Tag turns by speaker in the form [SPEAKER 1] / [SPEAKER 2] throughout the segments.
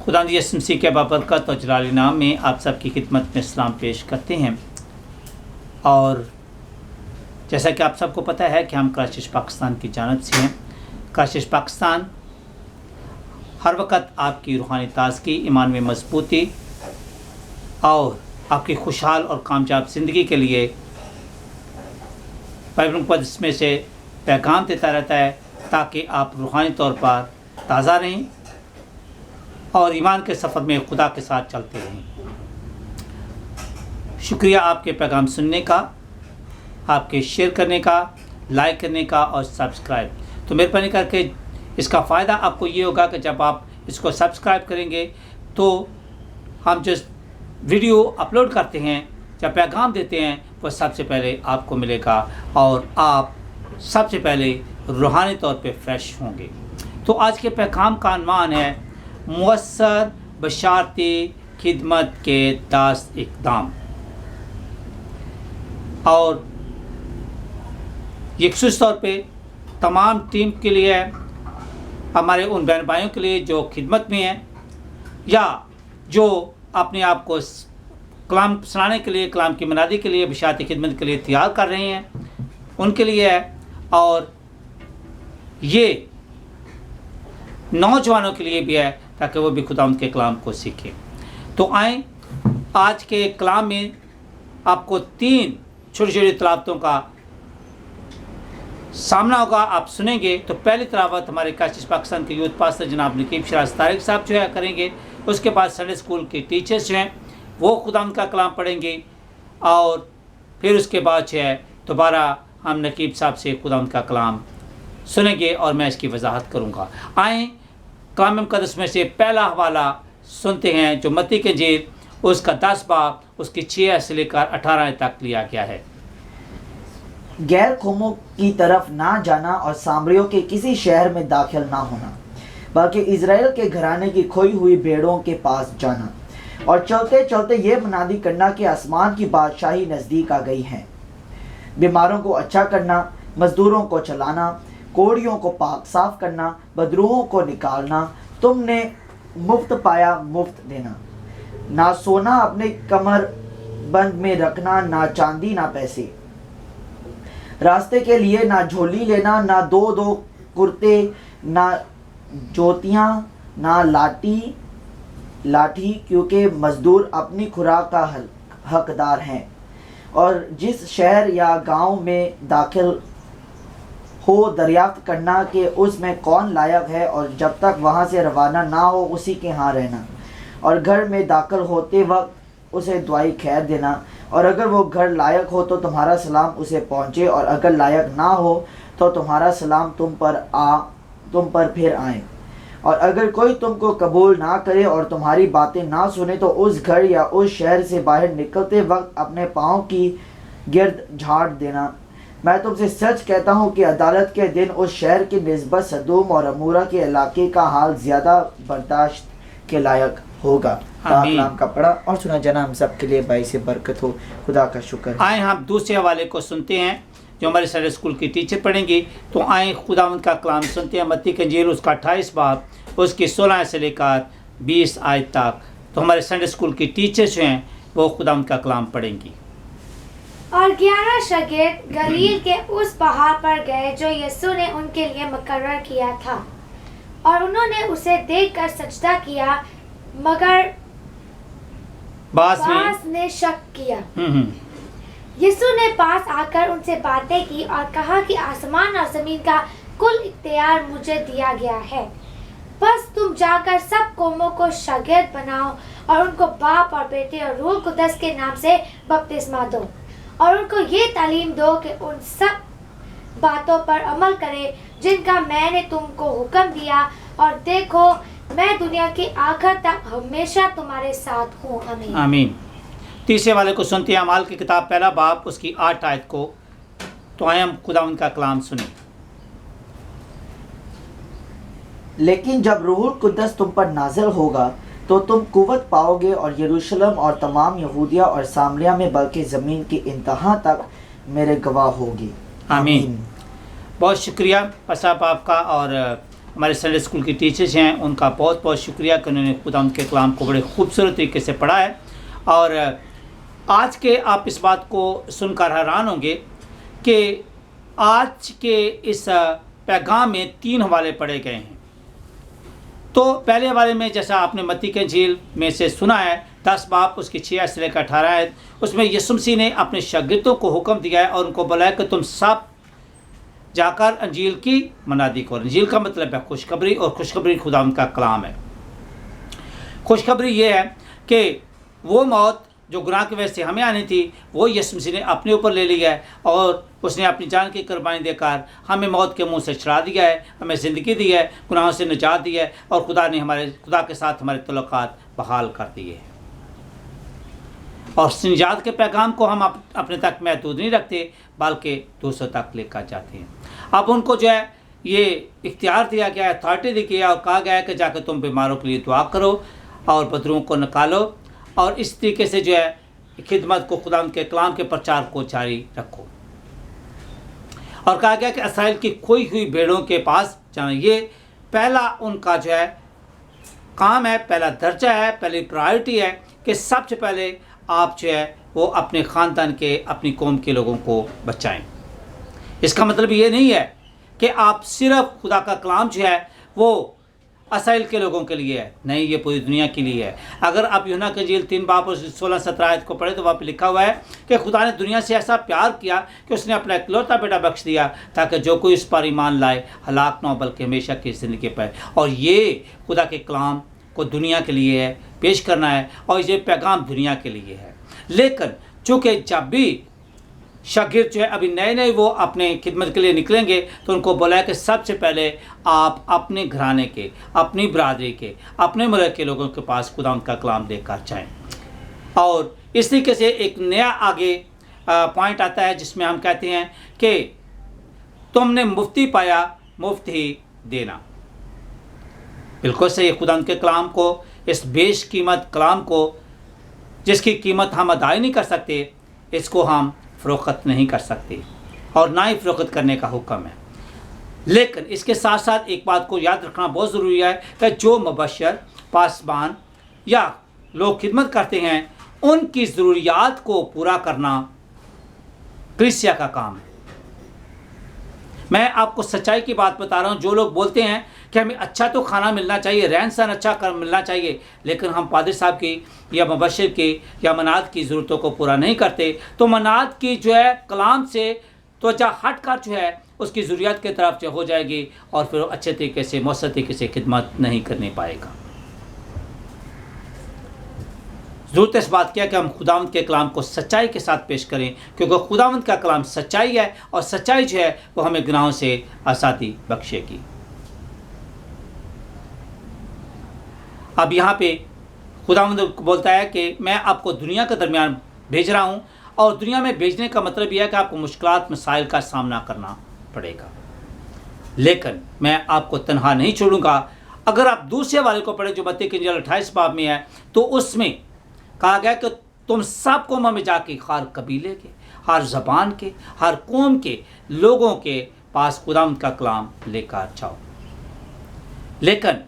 [SPEAKER 1] खुदा यसु मसीह के बाबरकत और जलाली नाम में आप सबकी खिदमत में सलाम पेश करते हैं। और जैसा कि आप सबको पता है कि हम कराची पाकिस्तान की जानिब से हैं। कराची पाकिस्तान हर वक्त आपकी रूहानी ताज़गी, ईमान में मजबूती और आपकी खुशहाल और कामयाब ज़िंदगी के लिए बाइबल मुक़द्दस में से पैगाम देता रहता है, ताकि आप रूहानी तौर पर ताज़ा रहें और ईमान के सफ़र में खुदा के साथ चलते रहें। शुक्रिया आपके पैगाम सुनने का, आपके शेयर करने का, लाइक करने का और सब्सक्राइब। तो मेहरबानी करके इसका फ़ायदा आपको ये होगा कि जब आप इसको सब्सक्राइब करेंगे तो हम जो वीडियो अपलोड करते हैं, जब पैगाम देते हैं, वो सबसे पहले आपको मिलेगा और आप सबसे पहले रूहानी तौर पे फ्रेश होंगे। तो आज के पैगाम का अनवान है मुअस्सर बशारती खिदमत के 10 इक़दाम। और ये ख़ुसूस तौर पे तमाम टीम के लिए है, हमारे उन बहन भाइयों के लिए जो खिदमत में हैं या जो अपने आप को कलाम सुनाने के लिए, कलाम की मनादी के लिए, बशारती खिदमत के लिए तैयार कर रहे हैं, उनके लिए है। और ये नौजवानों के लिए भी है, ताकि वो भी खुदा उनके कलाम को सीखें। तो आएँ, आज के कलाम में आपको 3 छोटी छोटी तलावतों का सामना होगा, आप सुनेंगे। तो पहली तलावत हमारे कराची पाकिस्तान के यूथ पास्टर जनाब नकीब शराज तारिक साहब जो है करेंगे। उसके बाद संडे स्कूल के टीचर्स जो हैं वो खुदा उनका कलाम पढ़ेंगे। और फिर उसके बाद जो है दोबारा हम नकीब साहब से खुदा उनका कलाम सुनेंगे और मैं इसकी वजाहत करूँगा। आएँ, कलाम मुक़द्दस में से पहला हवाला सुनते हैं जो मत्ती की इंजील उसका 10 बाब उसकी 6 से लेकर 18 तक लिया गया है।
[SPEAKER 2] गैर कौमों की तरफ ना जाना और सामरियों के किसी शहर में दाखिल ना होना, बल्कि इज़राइल के घराने की खोई हुई भेड़ों के पास जाना और चलते चलते ये मुनादी करना कि आसमान की बादशाही नज़दीक आ गई है। बीमारों को अच्छा करना, मजदूरों को चलाना, कोड़ियों को पाक साफ करना, बदरूहों को निकालना, तुमने मुफ्त पाया मुफ्त देना। ना सोना अपने कमर बंद में रखना, ना चांदी ना पैसे, रास्ते के लिए ना झोली लेना, ना 2-2 कुर्ते, ना जोतियाँ, ना लाठी, क्योंकि मजदूर अपनी खुराक का हकदार हैं। और जिस शहर या गांव में दाखिल हो दरियाफ्त करना कि उसमें कौन लायक है, और जब तक वहाँ से रवाना ना हो उसी के यहाँ रहना। और घर में दाखिल होते वक्त उसे दुआई खैर देना। और अगर वो घर लायक हो तो तुम्हारा सलाम उसे पहुँचे, और अगर लायक ना हो तो तुम्हारा सलाम तुम पर फिर आए। और अगर कोई तुमको कबूल ना करे और तुम्हारी बातें ना सुने तो उस घर या उस शहर से बाहर निकलते वक्त अपने पाँव की गिर्द झाड़ देना। मैं तुमसे सच कहता हूँ कि अदालत के दिन उस शहर की निस्बत सदूम और अमूरा के इलाके का हाल ज़्यादा बर्दाश्त के लायक होगा। कलाम का पढ़ा और सुना जाना हम सब के लिए बाइस बरकत हो। खुदा का शुक्र।
[SPEAKER 1] आए हम दूसरे हवाले को सुनते हैं जो हमारे संडे स्कूल की टीचर पढ़ेंगी। तो आए खुदावंद का कलाम सुनते हैं। मत्ती की इंजील उसका 28 बाब उसकी 16 से लेकर 20 आयत तक। तो हमारे संडे स्कूल की टीचर्स जो हैं वो खुदावंद का कलाम पढ़ेंगी।
[SPEAKER 3] और 11 शागिर्द गलील के उस पहाड़ पर गए जो यीशु ने उनके लिए मुकर्रर किया था, और उन्होंने उसे देखकर सजदा किया, मगर बास ने शक किया। यीशु ने पास आकर उनसे बातें की और कहा कि आसमान और जमीन का कुल इख्तियार मुझे दिया गया है। बस तुम जाकर सब कौमों को शागिर्द बनाओ और उनको बाप और बेटे और रूह कुदस के नाम से बपतिस्मा दो, और उनको ये तालीम दो कि उन सब बातों पर अमल करें जिनका मैंने तुमको हुक्म दिया, और देखो मैं दुनिया के आखिर तक हमेशा तुम्हारे साथ हूँ। आमीन।
[SPEAKER 1] आमीन। तीसरे वाले को सुनते हैं अमाल की किताब पहला बाब उसकी 8 आयत को। तो आए हम खुदावंद का कलाम सुने।
[SPEAKER 2] लेकिन जब रूहुल कुद्दस तुम पर नाज़िल होगा तो तुम कुव्वत पाओगे, और यरूशलेम और तमाम यहूदिया और सामरिया में बल्कि ज़मीन की इंतहा तक मेरे गवाह होगी।
[SPEAKER 1] आमीन। बहुत शुक्रिया साहब आपका। और हमारे संडे स्कूल की टीचर्स हैं, उनका बहुत बहुत शुक्रिया कि उन्होंने खुदा के कलाम को बड़े खूबसूरत तरीके से पढ़ा है। और आज के आप इस बात को सुनकर हैरान होंगे कि आज के इस पैगाम में 3 हवाले पढ़े गए हैं। तो पहले हवाले में जैसा आपने मत्ती के इंजील में से सुना है 10 बाब उसकी 6 से लेकर 18 है, उसमें यीशु मसीह ने अपने शागिर्दों को हुक्म दिया है और उनको बोला है कि तुम सब जाकर अंजील की मनादी करो। अंजील का मतलब है खुशखबरी, और खुशखबरी खुदा का कलाम है। खुशखबरी ये है कि वो मौत जो गुनाह की वजह से हमें आनी थी वो यीशु मसीह ने अपने ऊपर ले लिया है, और उसने अपनी जान की कुर्बानी देकर हमें मौत के मुंह से छुड़ा दिया है, हमें ज़िंदगी दी है, गुनाहों से निजात दी है, और खुदा के साथ हमारे तल्लुकात बहाल कर दिए हैं। और निजात के पैगाम को हम अपने तक महदूद नहीं रखते बल्कि दूसरों तक लेकर जाते हैं। अब उनको जो है ये इख्तियार दिया गया है, अथॉरिटी दी गई है, और कहा गया है कि जाकर तुम बीमारों के लिए दुआ करो और बदरूओं को निकालो, और इस तरीके से जो है खिदमत को खुदा के कलाम के प्रचार को जारी रखो। और कहा गया कि इसराइल की खोई हुई भेड़ों के पास जाना, ये पहला उनका जो है काम है, पहला दर्जा है, पहली प्रायोरिटी है कि सबसे पहले आप जो है वो अपने ख़ानदान के, अपनी कौम के लोगों को बचाएं। इसका मतलब ये नहीं है कि आप सिर्फ खुदा का कलाम जो है वो इसराइल के लोगों के लिए है, नहीं, ये पूरी दुनिया के लिए है। अगर आप यूहन्ना के इंजील 3 बाब और 16-17 आयत को पढ़े तो वहाँ पर लिखा हुआ है कि खुदा ने दुनिया से ऐसा प्यार किया कि उसने अपना इकलौता बेटा बख्श दिया ताकि जो कोई उस पर ईमान लाए हलाक ना हो बल्कि हमेशा की ज़िंदगी पाए। और ये खुदा के कलाम को दुनिया के लिए है, पेश करना है, और ये पैगाम दुनिया के लिए है। लेकिन चूँकि जब भी शागिर्द जो है अभी नए नए वो अपने खिदमत के लिए निकलेंगे तो उनको बोला है कि सबसे पहले आप अपने घराने के, अपनी बरादरी के, अपने मुल्क के लोगों के पास खुदा का कलाम देकर जाएं। और इस तरीके से एक नया आगे पॉइंट आता है जिसमें हम कहते हैं कि तुमने मुफ्ती पाया मुफ्त ही देना। बिल्कुल सही। खुदा के कलाम को, इस बेशकीमत कलाम को जिसकी कीमत हम अदा नहीं कर सकते, इसको हम फ़रोख्त नहीं कर सकते और ना ही फ़रोख्त करने का हुक्म है। लेकिन इसके साथ साथ एक बात को याद रखना बहुत ज़रूरी है कि जो मुबश्शिर, पासबान या लोग खिदमत करते हैं उनकी ज़रूरियात को पूरा करना कलीसिया का काम है। मैं आपको सच्चाई की बात बता रहा हूँ। जो लोग बोलते हैं कि हमें अच्छा तो खाना मिलना चाहिए, रहन सहन अच्छा कर मिलना चाहिए, लेकिन हम पादरी साहब की या मुबश्शिर की या मनाद की ज़रूरतों को पूरा नहीं करते, तो मनाद की जो है कलाम से त्वचा हट कर जो है उसकी ज़रूरियात की तरफ जो हो जाएगी और फिर अच्छे तरीके से मौसर तरीके से खिदमत नहीं करने पाएगा। ज़रूरत इस बात की है कि हम खुदावंद के कलाम को सच्चाई के साथ पेश करें, क्योंकि खुदावंद का कलाम सच्चाई है और सच्चाई जो है वो हमें गुनाहों से आज़ादी बख्शेगी। अब यहाँ पे खुदावंद बोलता है कि मैं आपको दुनिया के दरमियान भेज रहा हूँ, और दुनिया में भेजने का मतलब यह है कि आपको मुश्किलात मसाइल का सामना करना पड़ेगा, लेकिन मैं आपको तन्हा नहीं छोड़ूंगा। अगर आप दूसरे वाले को पढ़े जो मत्ती के इंजील 28 बाब में है, तो उसमें कहा गया कि तुम सब कौमों में जाके हर कबीले के, हर ज़बान के, हर कौम के लोगों के पास खुदावंद का कलाम लेकर जाओ, लेकिन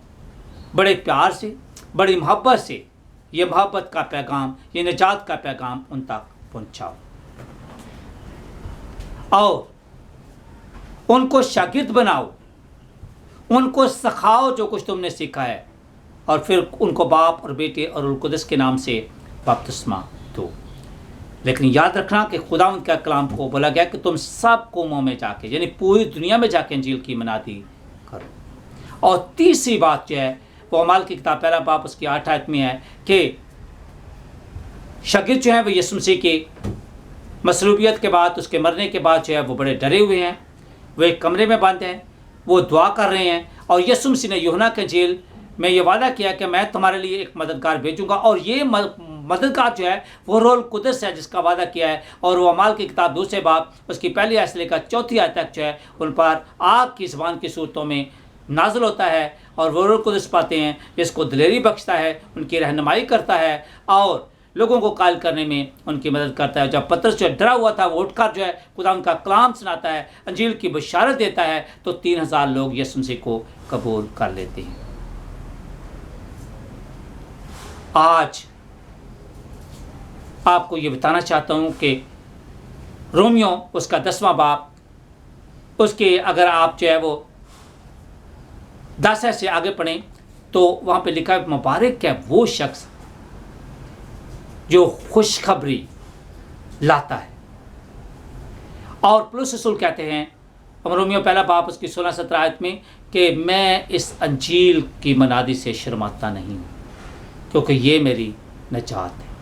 [SPEAKER 1] बड़े प्यार से, बड़ी मोहब्बत से ये मोहब्बत का पैगाम, ये निजात का पैगाम उन तक पहुँचाओ और उनको शागिर्द बनाओ, उनको सिखाओ जो कुछ तुमने सीखा है, और फिर उनको बाप और बेटे और रूह कुदस के नाम से बपतिस्मा दो। लेकिन याद रखना कि खुदावंद का कलाम को बोला गया कि तुम सब कौमों में जाके, यानी पूरी दुनिया में जाके इंजील की मनादी करो। और तीसरी बात जो है वो अमाल की किताब 1 बाब उसकी 8 आयत में है कि शागिर्द जो है वो यीशु मसीह की मसरूबियत के बाद, उसके मरने के बाद जो है वो बड़े डरे हुए हैं, वो एक कमरे में बंद हैं, वो दुआ कर रहे हैं, और यीशु मसीह ने यूहन्ना के इंजील में ये वादा किया कि मैं तुम्हारे लिए एक मददगार भेजूंगा, और ये मददगार जो है वो रूह कुदस है जिसका वादा किया है। और वो अमाल की किताब 2 बाब उसकी 1 आयत से लेकर 4 आयत तक जो है उन पर आग की ज़बान की सूरतों में नाज़िल होता है, और वो रूह कुदस पाते हैं जिसको दिलेरी बख्शता है, उनकी रहनुमाई करता है, और लोगों को कायल करने में उनकी मदद करता है। जब पतरस जो डरा हुआ था वो उठकर जो है खुदा उनका कलाम सुनाता है, अंजील की बशारत देता है, तो 3000 लोग यीशु मसीह को कबूल कर लेते हैं। आज आपको ये बताना चाहता हूँ कि रोमियो उसका 10वां बाब, उसके अगर आप जो है वो 10 से आगे पढ़ें तो वहाँ पे लिखा है, मुबारक है वो शख्स जो खुशखबरी लाता है। और पौलुस रसूल कहते हैं रोमियो पहला बाब उसकी 16-17 आयत में कि मैं इस अंजील की मनादी से शर्माता नहीं हूँ, क्योंकि ये मेरी नजात है।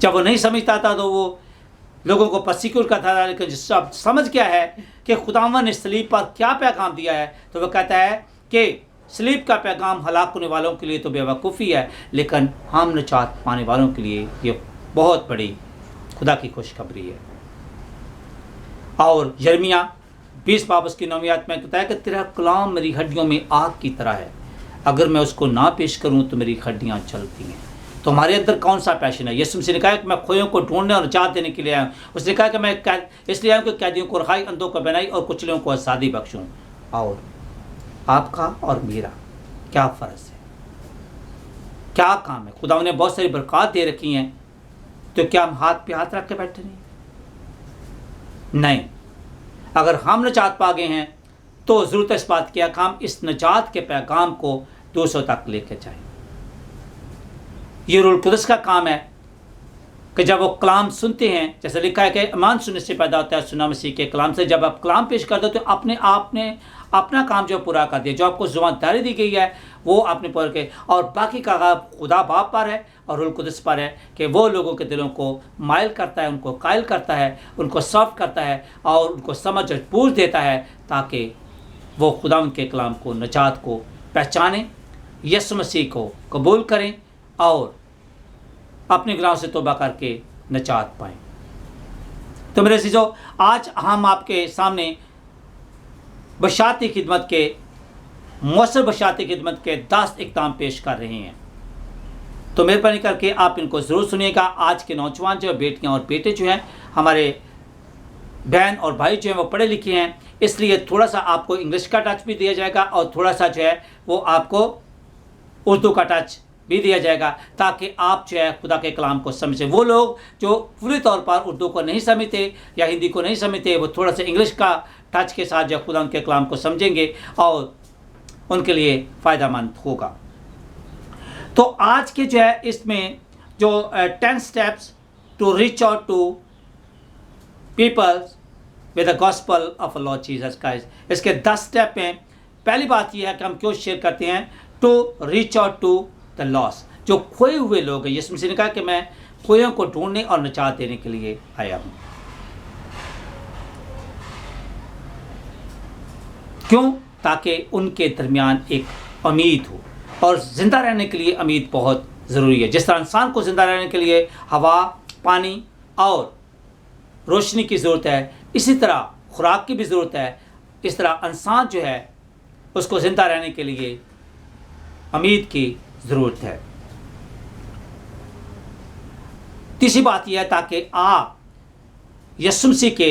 [SPEAKER 1] जब वो नहीं समझता था तो वो लोगों को परसिक्यूट करता था, लेकिन जब समझ गया है कि खुदावन ने सलीब पर क्या पैगाम दिया है, तो वह कहता है कि सलीब का पैगाम हलाक होने वालों के लिए तो बेवकूफ़ी है, लेकिन हम निजात पाने वालों के लिए ये बहुत बड़ी खुदा की खुशखबरी है। और यिर्मयाह 20 बाब उसकी 9वीं आयत में कहता है कि तेरा कलाम मेरी हड्डियों में आग की तरह है, अगर मैं उसको ना पेश करूं तो मेरी हड्डियां जलती हैं। तो हमारे अंदर कौन सा पैशन है? यीशु मसीह ने कहा कि मैं खोयों को ढूंढने और निजात देने के लिए आया हूँ। उसने कहा कि मैं इसलिए आया हूँ कि कैदियों को रहाई, अंधों को बनाई और कुचलों को आज़ादी बख्शूँ। और आपका और मेरा क्या फ़र्ज है, क्या काम है? खुदा ने बहुत सारी बरक़ात दे रखी हैं, तो क्या हम हाथ पे हाथ रख के बैठे नहीं? अगर हम निजात पा गए हैं तो ज़रूरत इस बात की है कि हम इस निजात के पैगाम को दूसरों तक लेके जाएं। ये रूह कुदस का काम है कि जब वो कलाम सुनते हैं, जैसे लिखा है कि ईमान सुनने से पैदा होता है, सुना मसीह के कलाम से। जब आप कलाम पेश कर दो तो अपने आप ने अपना काम जो पूरा कर दिया, जो आपको ज़िम्मेदारी दी गई है वो आपने पूरा के, और बाकी का खुदा बाप पर है और रूह कुदस पर है कि वो लोगों के दिलों को माइल करता है, उनको कायल करता है, उनको सॉफ्ट करता है और उनको समझ और बूझ देता है, ताकि वो खुदा के कलाम को, निजात को पहचानें, यीशु मसीह को कबूल करें और अपने गुनाहों से तौबा करके निजात पाएं। तो मेरे अज़ीज़ों, आज हम आपके सामने बशाती खिदमत के, मौसर बशाती खिदमत के 10 इक़दाम पेश कर रहे हैं। तो मेहरबानी करके आप इनको ज़रूर सुनिएगा। आज के नौजवान जो बेटियां और बेटे जो हैं, हमारे बहन और भाई जो हैं वो पढ़े लिखे हैं, इसलिए थोड़ा सा आपको इंग्लिश का टच भी दिया जाएगा और थोड़ा सा जो है वो आपको उर्दू का टच भी दिया जाएगा, ताकि आप जो है खुदा के कलाम को समझें। वो लोग जो पूरी तौर पर उर्दू को नहीं समझते या हिंदी को नहीं समझते, वो थोड़ा सा इंग्लिश का टच के साथ जो खुदा के कलाम को समझेंगे और उनके लिए फ़ायदेमंद होगा। तो आज के जो है इसमें जो 10 steps to reach out to people with the gospel of lord Jesus Christ, इसके 10 स्टेप हैं। पहली बात यह है कि हम क्यों शेयर करते हैं, to reach out to the lost, जो खोए हुए लोग हैं। यीशु मसीह ने कहा कि मैं खोयों को ढूंढने और निजात देने के लिए आया हूँ। क्यों? ताकि उनके दरमियान एक उम्मीद हो, और ज़िंदा रहने के लिए उम्मीद बहुत ज़रूरी है। जिस तरह इंसान को ज़िंदा रहने के लिए हवा, पानी और रोशनी की ज़रूरत है, इसी तरह खुराक की भी ज़रूरत है। इस तरह इंसान जो है उसको ज़िंदा रहने के लिए उम्मीद की ज़रूरत है। तीसरी बात यह है ताकि आप यीशु मसीह के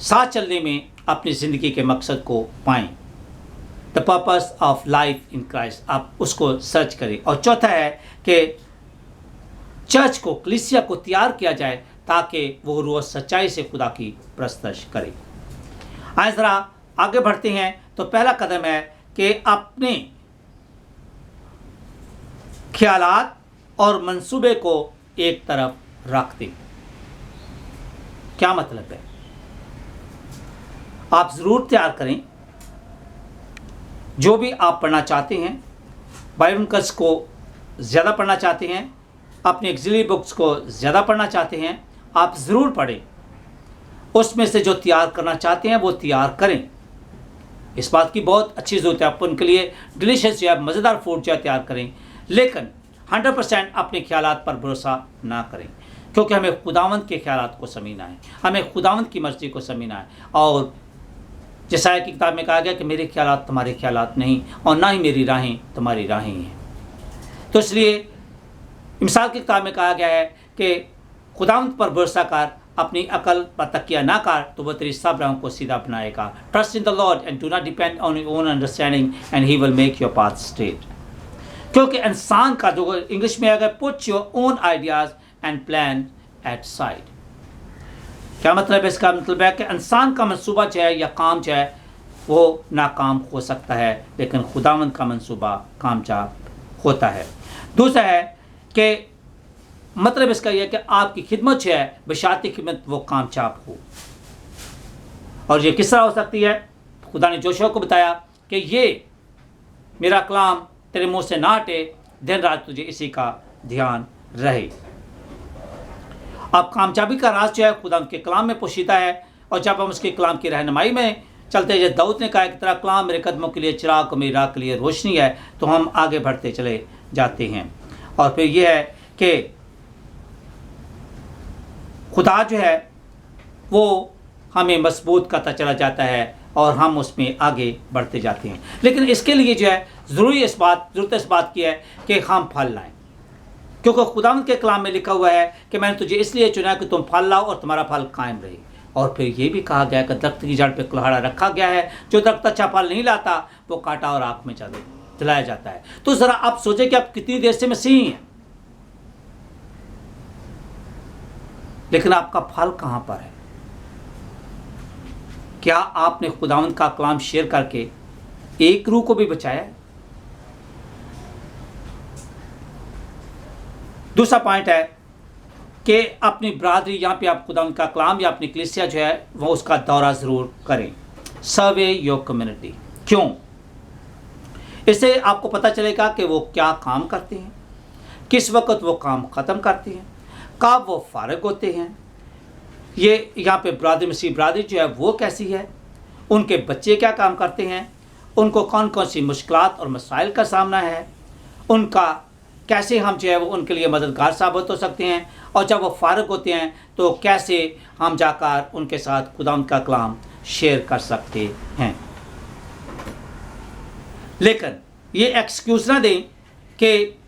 [SPEAKER 1] साथ चलने में अपनी ज़िंदगी के मकसद को पाएं, the purpose of life in Christ, आप उसको सर्च करें। और चौथा है कि चर्च को, कलीसिया को तैयार किया जाए ताकि वो रोज़ सच्चाई से खुदा की प्रस्तश करे। आइए ज़रा आगे बढ़ते हैं। तो पहला कदम है कि अपने ख्यालात और मंसूबे को एक तरफ रख दें। क्या मतलब है? आप ज़रूर तैयार करें जो भी आप पढ़ना चाहते हैं, बाइबल को ज़्यादा पढ़ना चाहते हैं, अपनी ऑक्सिलरी बुक्स को ज़्यादा पढ़ना चाहते हैं, आप ज़रूर पढ़ें। उसमें से जो तैयार करना चाहते हैं वो तैयार करें। इस बात की बहुत अच्छी ज़रूरत है। आप उनके लिए डिलीशियस जो है, मज़ेदार फूड जो है तैयार करें, लेकिन 100% अपने ख्यालात पर भरोसा ना करें, क्योंकि हमें खुदावंद के ख्यालात को समझना है, हमें खुदावंद की मर्ज़ी को समझना है। और जैसा की किताब में कहा गया कि मेरे ख्यालात तुम्हारे ख्यालात नहीं और ना ही मेरी राहें तुम्हारी राहें हैं। तो इसलिए मिसाल की किताब में कहा गया है कि खुदावंद पर भरोसा कर, अपनी अकल पर तकिया ना कर, तो वह तेरी सब राहों को सीधा बनाएगा। Trust in the lord and do not depend on your own understanding and he will make your path straight. क्योंकि इंसान का जो इंग्लिश में अगर put your own ideas and plan aside, क्या मतलब है? इसका मतलब है कि इंसान का मंसूबा जो है या काम जो है वो नाकाम हो सकता है, लेकिन खुदावंद का मंसूबा कामयाब होता है। दूसरा है कि मतलब इसका यह है कि आपकी खिदमत जो है बशाती खिदमत वो कामयाब हो। और ये किस तरह हो सकती है? खुदा ने जोशुआ को बताया कि ये मेरा कलाम तेरे मुंह से ना हटे, दिन रात तुझे इसी का ध्यान रहे। अब कामयाबी का राज जो है खुदा के कलाम में पोशीदा है, और जब हम उसके कलाम की रहनुमाई में चलते हैं, जैसे दाऊद ने कहा कि तेरा कलाम मेरे कदमों के लिए चिराग और मेरी राह के लिए रोशनी है, तो हम आगे बढ़ते चले जाते हैं। और फिर यह है कि खुदा जो है वो हमें मजबूत करता चला जाता है और हम उसमें आगे बढ़ते जाते हैं। लेकिन इसके लिए जो है ज़रूरत इस बात की है कि हम फल लाएं, क्योंकि खुदावंद के कलाम में लिखा हुआ है कि मैंने तुझे इसलिए चुना कि तुम फल लाओ और तुम्हारा फल कायम रहे। और फिर ये भी कहा गया कि दरख्त की जड़ पे कुल्हाड़ा रखा गया है, जो दरख्त अच्छा फल नहीं लाता वो काटा और आग में जलाया जाता है। तो ज़रा आप सोचें कि आप कितनी देर से मसीही हैं, लेकिन आपका फल कहाँ पर है? क्या आपने खुदावंद का कलाम शेयर करके एक रूह को भी बचाया? दूसरा पॉइंट है कि अपनी बरादरी, यहाँ पे आप खुदावंद का कलाम या अपनी कलीसिया जो है वो उसका दौरा ज़रूर करें। सर्वे योर कम्युनिटी। क्यों? इससे आपको पता चलेगा कि वो क्या काम करते हैं, किस वक्त वो काम ख़त्म करते हैं, कब वो फारग होते हैं। ये यहाँ पे बरादरी, मसीह बरादरी जो है वो कैसी है, उनके बच्चे क्या काम करते हैं, उनको कौन कौन सी मुश्किलात और मसाइल का सामना है, उनका कैसे हम जो है वो उनके लिए मददगार साबित हो सकते हैं, और जब वो फारग होते हैं तो कैसे हम जाकर उनके साथ खुदावंद का कलाम शेयर कर सकते हैं। लेकिन ये एक्सक्यूज़ ना दें कि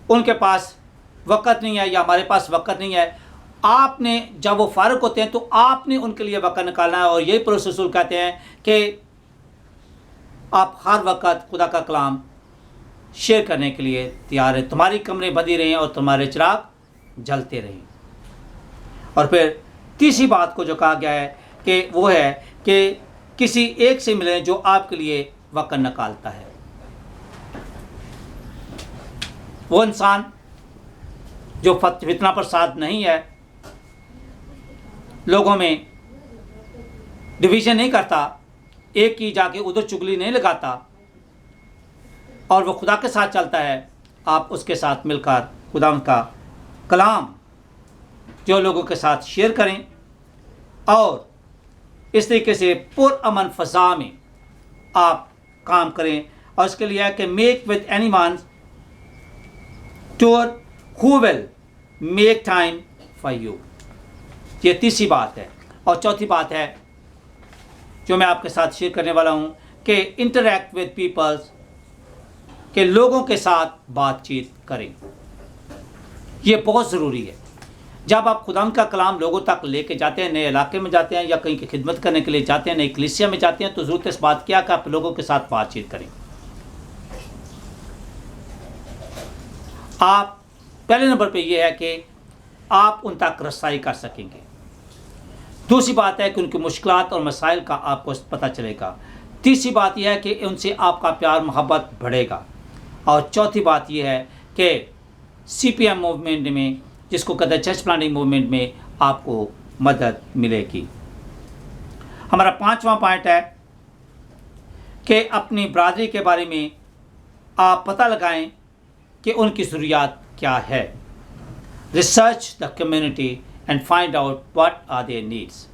[SPEAKER 1] उनके पास वक़्त नहीं है या हमारे पास वक़्त नहीं है। आपने जब वो फारग होते हैं तो आपने उनके लिए वक़्त निकालना है, और यही पौलुस रसूल कहते हैं कि आप हर वक़्त खुदा का कलाम शेयर करने के लिए तैयार है। तुम्हारी कमरें बंधी रहें और तुम्हारे चिराग जलते रहें। और फिर तीसरी बात को जो कहा गया है कि वो है कि किसी एक से मिलें जो आपके लिए वक़्त निकालता है। वो इंसान जो फितना प्रसाद नहीं है, लोगों में डिवीज़न नहीं करता, एक की जाके उधर चुगली नहीं लगाता, और वो खुदा के साथ चलता है, आप उसके साथ मिलकर खुदा का कलाम जो लोगों के साथ शेयर करें, और इस तरीके से पुरअमन फ़ज़ा में आप काम करें। और इसके लिए है कि make with anyone tour who will make time for you. ये तीसरी बात है। और चौथी बात है जो मैं आपके साथ शेयर करने वाला हूँ कि इंटरैक्ट विद पीपल्स, के लोगों के साथ बातचीत करें। ये बहुत ज़रूरी है। जब आप खुदावंद का कलाम लोगों तक लेके जाते हैं, नए इलाके में जाते हैं या कहीं की खिदमत करने के लिए जाते हैं, नई कलीसिया में जाते हैं, तो ज़रूरत इस बात क्या कि आप लोगों के साथ बातचीत करें। आप पहले नंबर पे ये है कि आप उन तक रसाई कर सकेंगे। दूसरी बात है कि उनकी मुश्किलात और मसाइल का आपको पता चलेगा। तीसरी बात यह है कि उनसे आपका प्यार मोहब्बत बढ़ेगा। और चौथी बात यह है कि CPM मूवमेंट में, जिसको कहते हैं चर्च प्लांटिंग मूवमेंट में, आपको मदद मिलेगी। हमारा पांचवा पॉइंट है कि अपनी बरादरी के बारे में आप पता लगाएं कि उनकी ज़रूरियात क्या है। Research the community and find out what are their needs.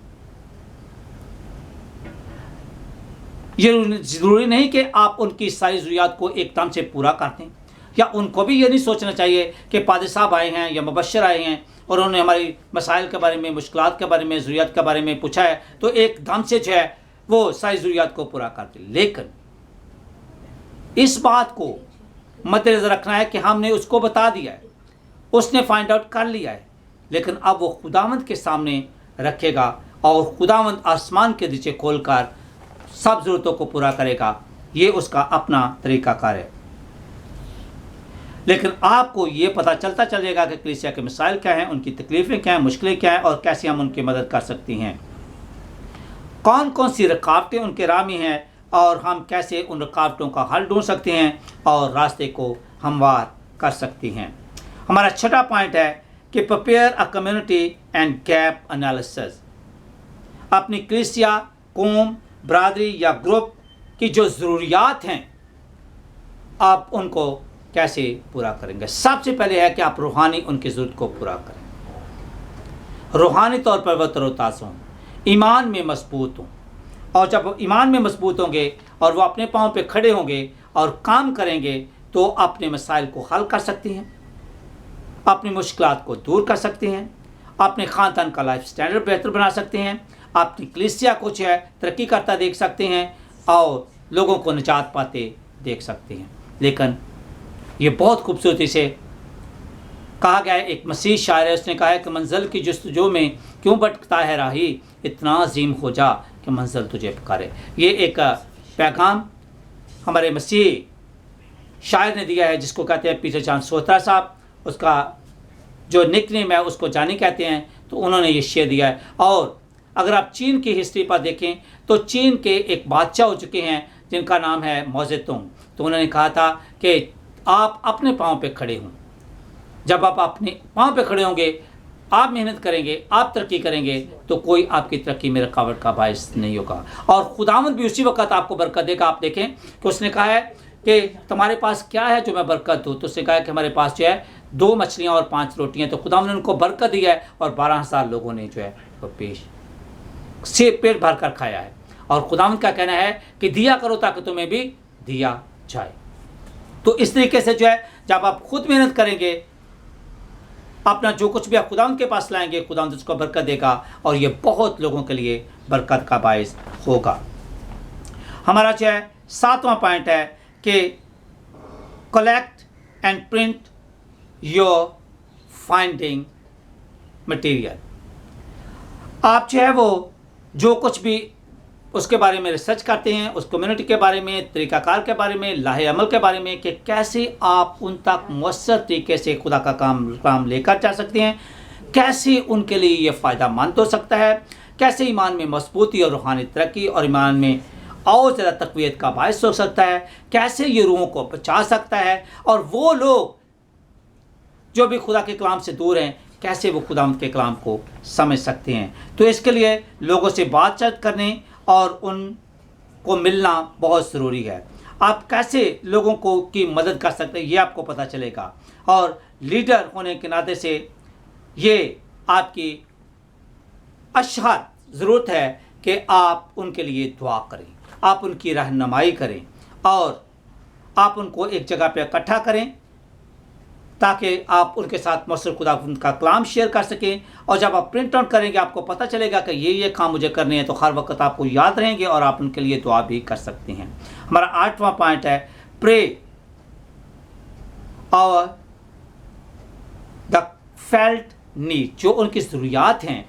[SPEAKER 1] ये ज़रूरी नहीं कि आप उनकी सारी ज़रूरियात को एकदम से पूरा कर दें, या उनको भी ये नहीं सोचना चाहिए कि पादरी साहब आए हैं या मुबश्शिर आए हैं और उन्होंने हमारी मसाइल के बारे में, मुश्किलात के बारे में, ज़रूरियात के बारे में पूछा है तो एकदम से जो है वो सारी ज़रूरियात को पूरा कर दें। लेकिन इस बात को मद्देनज़र रखना है कि हमने उसको बता दिया है उसने फाइंड आउट कर लिया है, लेकिन अब वो खुदावंद के सामने रखेगा और खुदावंद आसमान के नीचे खोलकर सब ज़रूरतों को पूरा करेगा। ये उसका अपना तरीक़ाकार है। लेकिन आपको ये पता चलता चलेगा कि कलीसिया के मसाइल क्या हैं, उनकी तकलीफ़ें क्या हैं, मुश्किलें क्या हैं और कैसे हम उनकी मदद कर सकती हैं, कौन कौन सी रुकावटें उनके राह में हैं और हम कैसे उन रुकावटों का हल ढूंढ सकते हैं और रास्ते को हमवार कर सकती हैं। हमारा छठा पॉइंट है कि prepare a community and gap analysis. अपनी कलीसिया, कौम, बरादरी या ग्रुप की जो ज़रूरियात हैं आप उनको कैसे पूरा करेंगे। सबसे पहले है कि आप रूहानी उनकी ज़रूरत को पूरा करें, रूहानी तौर पर वह तरोताज़ा हों, ईमान में मजबूत हों, और जब ईमान में मजबूत होंगे और वो अपने पाँव पे खड़े होंगे और काम करेंगे तो अपने मसाइल को हल कर सकती हैं, अपनी मुश्किलात को दूर कर सकते हैं, अपने ख़ानदान का लाइफ स्टैंडर्ड बेहतर बना सकते हैं, अपनी कलीसिया को जो है तरक्की करता देख सकते हैं और लोगों को निजात पाते देख सकते हैं। लेकिन ये बहुत खूबसूरती से कहा गया है, एक मसीह शायर है, उसने कहा है कि मंजिल की जस्तजू में क्यों भटकता है राही, इतना अजीम हो जा कि मंजिल तुझे पुकारे। ये एक पैगाम हमारे मसीह शायर ने दिया है, जिसको कहते हैं पीटर जॉन सोहरा साहब। उसका जो निकनेम है उसको जानी कहते हैं, तो उन्होंने ये शेर दिया है। और अगर आप चीन की हिस्ट्री पर देखें तो चीन के एक बादशाह हो चुके हैं जिनका नाम है मौजेतुंग। तो उन्होंने कहा था कि आप अपने पाँव पे खड़े हों, जब आप अपने पाँव पे खड़े होंगे, आप मेहनत करेंगे, आप तरक्की करेंगे, तो कोई आपकी तरक्की में रुकावट का बायस नहीं होगा और खुदावंद भी उसी वक्त आपको बरकत देगा। आप देखें कि उसने कहा है कि तुम्हारे पास क्या है जो मैं बरकत दूँ, तो उसने कहा है कि हमारे पास जो है 2 मछलियाँ और 5 रोटियाँ। तो खुदावंद ने उनको बरकत दी है और 12,000 लोगों ने जो है वो पेट भर कर खाया है। और खुदावंद का कहना है कि दिया करो ताकि तुम्हें भी दिया जाए। तो इस तरीके से जो है जब आप खुद मेहनत करेंगे, अपना जो कुछ भी आप खुदावंद के पास लाएंगे, खुदावंद उसको बरकत देगा और ये बहुत लोगों के लिए बरकत का बायस होगा। हमारा जो है 7वां पॉइंट है कि collect and print your finding material. आप जो है वो जो कुछ भी उसके बारे में रिसर्च करते हैं, उस कम्युनिटी के बारे में, तरीक़ाकार के बारे में, लाहे अमल के बारे में, कि कैसे आप उन तक मौसर तरीके से खुदा का काम लेकर जा सकते हैं, कैसे उनके लिए ये फ़ायदा मंद हो सकता है, कैसे ईमान में मजबूती और रूहानी तरक्की और ईमान में और ज़्यादा तक़वियत का बायस हो सकता है, कैसे ये रूहों को बचा सकता है, और वो लोग जो भी खुदा के कलाम से दूर हैं कैसे वो खुदा के कलाम को समझ सकते हैं। तो इसके लिए लोगों से बातचीत करने और उनको मिलना बहुत ज़रूरी है। आप कैसे लोगों को की मदद कर सकते हैं ये आपको पता चलेगा, और लीडर होने के नाते से ये आपकी अशहद ज़रूरत है कि आप उनके लिए दुआ करें, आप उनकी रहनुमाई करें और आप उनको एक जगह पे इकट्ठा करें ताकि आप उनके साथ मौसर खुदा का कलाम शेयर कर सकें। और जब आप प्रिंट आउट करेंगे आपको पता चलेगा कि ये काम मुझे करने हैं, तो हर वक्त आपको याद रहेंगे और आप उनके लिए दुआ भी कर सकते हैं। हमारा 8वां पॉइंट है प्रे और द फेल्ट नीड। जो उनकी ज़रूरियात हैं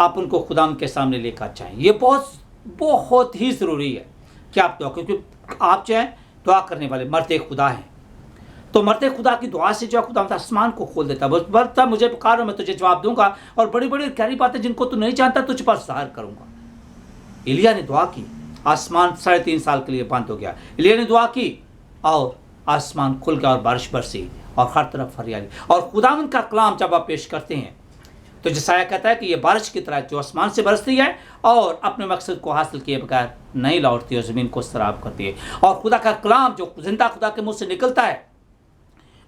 [SPEAKER 1] आप उनको खुदा के सामने लेकर जाएं। ये बहुत ही ज़रूरी है कि आप दुआ, क्योंकि आप जो है दुआ करने वाले मर्दे खुदा हैं। तो मरते खुदा की दुआ से जो है खुदा आसमान को खोल देता है। बस मुझे पुकारो, मैं तुझे जवाब दूंगा और बड़ी बड़ी गहरी बातें जिनको तू नहीं जानता तुझ पर ज़ाहिर करूंगा। एलिया ने दुआ की, आसमान 3.5 साल के लिए बंद हो गया। एलिया ने दुआ की और आसमान खुल गया और बारिश बरसी और हर तरफ हरियाली। और खुदावंद का कलाम जब आप पेश करते हैं तो यशायाह कहता है कि ये बारिश की तरह जो आसमान से बरसती है और अपने मकसद को हासिल किए बगैर नहीं लौटती और ज़मीन को सराब करती है। और खुदा का कलाम जो जिंदा खुदा के मुँह से निकलता है,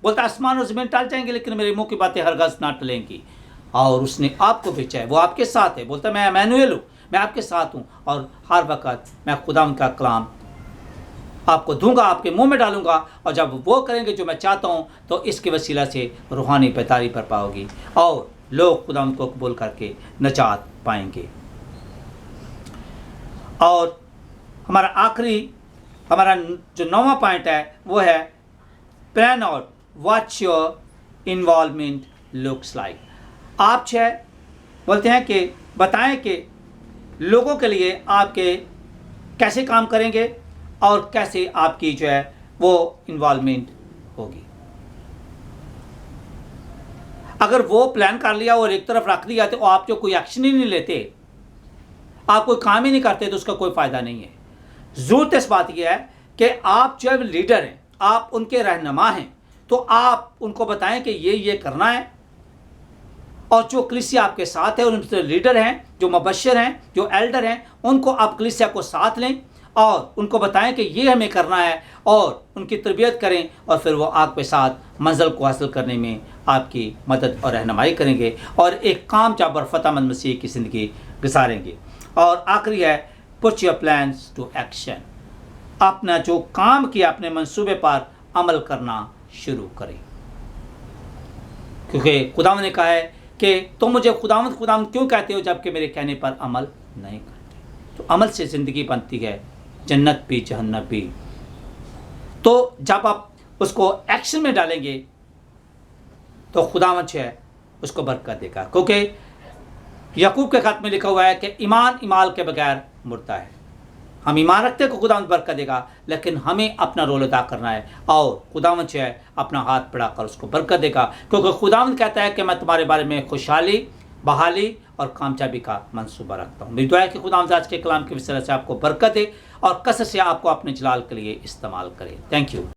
[SPEAKER 1] बोलता है आसमान और ज़मीन टल जाएंगे लेकिन मेरे मुंह की बातें हरगिज़ ना टलेंगी। और उसने आपको भेजा है, वो आपके साथ है। बोलता है मैं इम्मानुएल हूँ, मैं आपके साथ हूँ और हर वक्त मैं खुदा का कलाम आपको दूंगा, आपके मुंह में डालूंगा। और जब वो करेंगे जो मैं चाहता हूँ तो इसके वसीला से रूहानी बेदारी पर पाओगी और लोग खुदा को कबूल करके नजात पाएंगे। और हमारा जो 9वां पॉइंट है वो है plan out what your involvement looks like. आप जो है बोलते हैं कि बताएं कि लोगों के लिए आपके कैसे काम करेंगे और कैसे आपकी जो है वो इन्वॉल्वमेंट होगी। अगर वो प्लान कर लिया और एक तरफ रख दिया तो आप जो कोई एक्शन ही नहीं लेते, आप कोई काम ही नहीं करते, तो उसका कोई फायदा नहीं है। जरूरत इस बात यह है कि आप जो लीडर हैं, आप उनके रहनुमा हैं, तो आप उनको बताएं कि ये करना है। और जो कलीसिया आपके साथ है, उनमें लीडर हैं, जो मुबश्शिर हैं, जो एल्डर हैं, उनको आप कलीसिया को साथ लें और उनको बताएं कि ये हमें करना है और उनकी तरबियत करें, और फिर वो आपके साथ मंजिल को हासिल करने में आपकी मदद और रहनुमाई करेंगे और एक कामयाब और फतेहमंद मसीह की ज़िंदगी गुजारेंगे। और आखिरी है, put your plans to action. अपना जो काम किया अपने मंसूबे पर अमल करना शुरू करें, क्योंकि खुदावंद ने कहा है कि तुम मुझे खुदावंद खुदावंद क्यों कहते हो जबकि मेरे कहने पर अमल नहीं करते। तो अमल से ज़िंदगी बनती है, जन्नत भी जहन्नम भी। तो जब आप उसको एक्शन में डालेंगे तो खुदावंद जो है उसको बरकत देगा, क्योंकि याकूब के खत में लिखा हुआ है कि ईमान ईमाल के बगैर मुर्दा है। हम ईमान रखते हैं कि खुदावंद बरकत देगा, लेकिन हमें अपना रोल अदा करना है और खुदावंद जो है अपना हाथ बढ़ाकर उसको बरकत देगा, क्योंकि खुदावंद कहता है कि मैं तुम्हारे बारे में खुशहाली, बहाली और कामयाबी का मंसूबा रखता हूँ। मेरी दुआ है कि खुदावंद आज के कलाम की वसीला से आपको बरकत दे और कसरत से आपको अपने जलाल के लिए इस्तेमाल करे। Thank you.